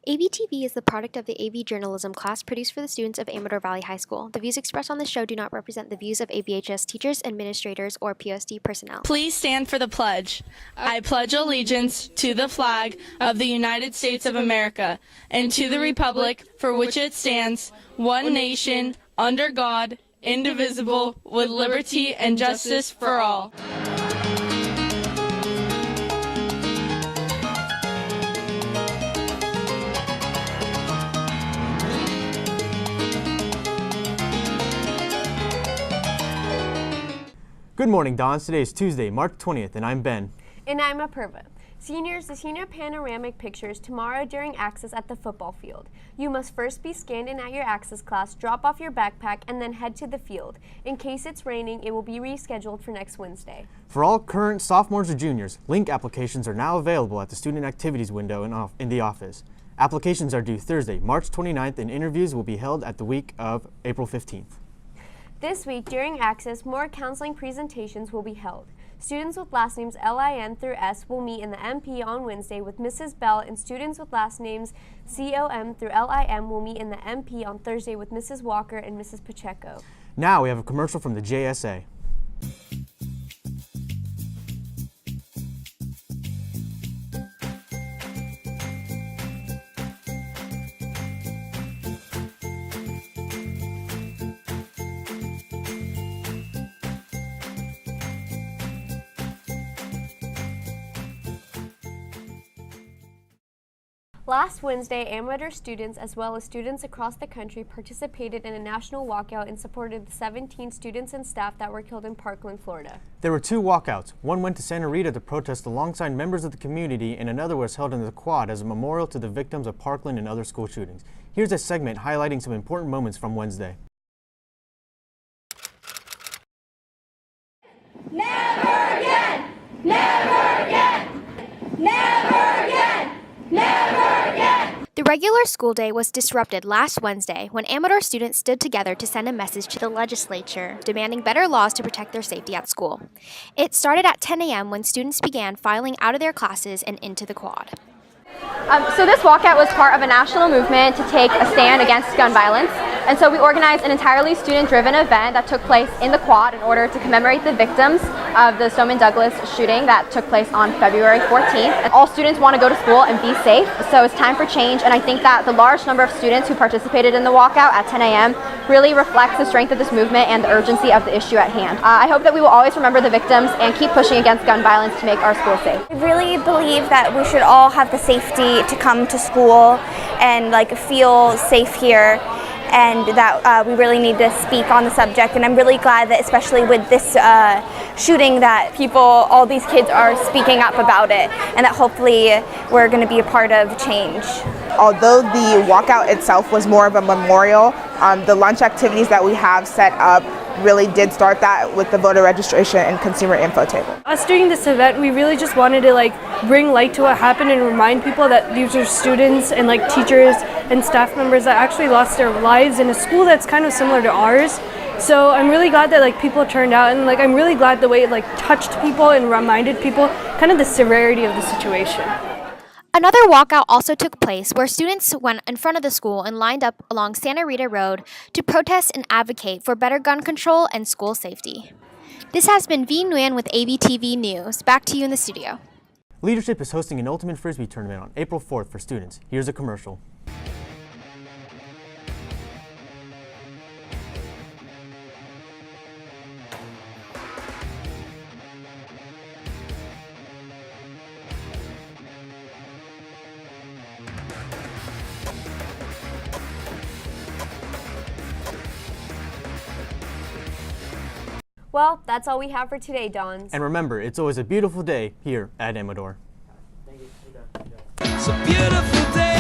ABTV is the product of the AV journalism class produced for the students of Amador Valley High School. The views expressed on this show do not represent the views of AVHS teachers, administrators, or POSD personnel. Please stand for the pledge. I pledge allegiance to the flag of the United States of America and to the republic for which it stands, one nation, under God, indivisible, with liberty and justice for all. Good morning, Dons. Today is Tuesday, March 20th, and I'm Ben. And I'm Apurva. Seniors, the senior panoramic pictures tomorrow during access at the football field. You must first be scanned in at your access class, drop off your backpack, and then head to the field. In case it's raining, it will be rescheduled for next Wednesday. For all current sophomores or juniors, link applications are now available at the student activities window in the office. Applications are due Thursday, March 29th, and interviews will be held at the week of April 15th. This week, during Access, more counseling presentations will be held. Students with last names LIN through S will meet in the MP on Wednesday with Mrs. Bell, and students with last names COM through LIM will meet in the MP on Thursday with Mrs. Walker and Mrs. Pacheco. Now we have a commercial from the JSA. Last Wednesday, Amador students as well as students across the country participated in a national walkout in support of the 17 students and staff that were killed in Parkland, Florida. There were two walkouts. One went to Santa Rita to protest alongside members of the community, and another was held in the Quad as a memorial to the victims of Parkland and other school shootings. Here's a segment highlighting some important moments from Wednesday. Never again! Never again! Never again! Never again! The regular school day was disrupted last Wednesday when Amador students stood together to send a message to the legislature demanding better laws to protect their safety at school. It started at 10 a.m. when students began filing out of their classes and into the Quad. So this walkout was part of a national movement to take a stand against gun violence. And so we organized an entirely student-driven event that took place in the Quad in order to commemorate the victims of the Stoneman Douglas shooting that took place on February 14th. And all students want to go to school and be safe, so it's time for change. And I think that the large number of students who participated in the walkout at 10 a.m. really reflects the strength of this movement and the urgency of the issue at hand. I hope that we will always remember the victims and keep pushing against gun violence to make our school safe. I really believe that we should all have the safety to come to school and feel safe here, and that we really need to speak on the subject. And I'm really glad that, especially with this shooting, that all these kids are speaking up about it, and that hopefully we're going to be a part of change. Although the walkout itself was more of a memorial, the lunch activities that we have set up really did start that with the voter registration and consumer info table. Us during this event, we really just wanted to bring light to what happened and remind people that these are students and teachers and staff members that actually lost their lives in a school that's kind of similar to ours. So I'm really glad that people turned out, and I'm really glad the way it touched people and reminded people kind of the severity of the situation. Another walkout also took place where students went in front of the school and lined up along Santa Rita Road to protest and advocate for better gun control and school safety. This has been V Nguyen with ABTV News. Back to you in the studio. Leadership is hosting an Ultimate Frisbee tournament on April 4th for students. Here's a commercial. Well, that's all we have for today, Dons. And remember, it's always a beautiful day here at Amador. It's a beautiful day.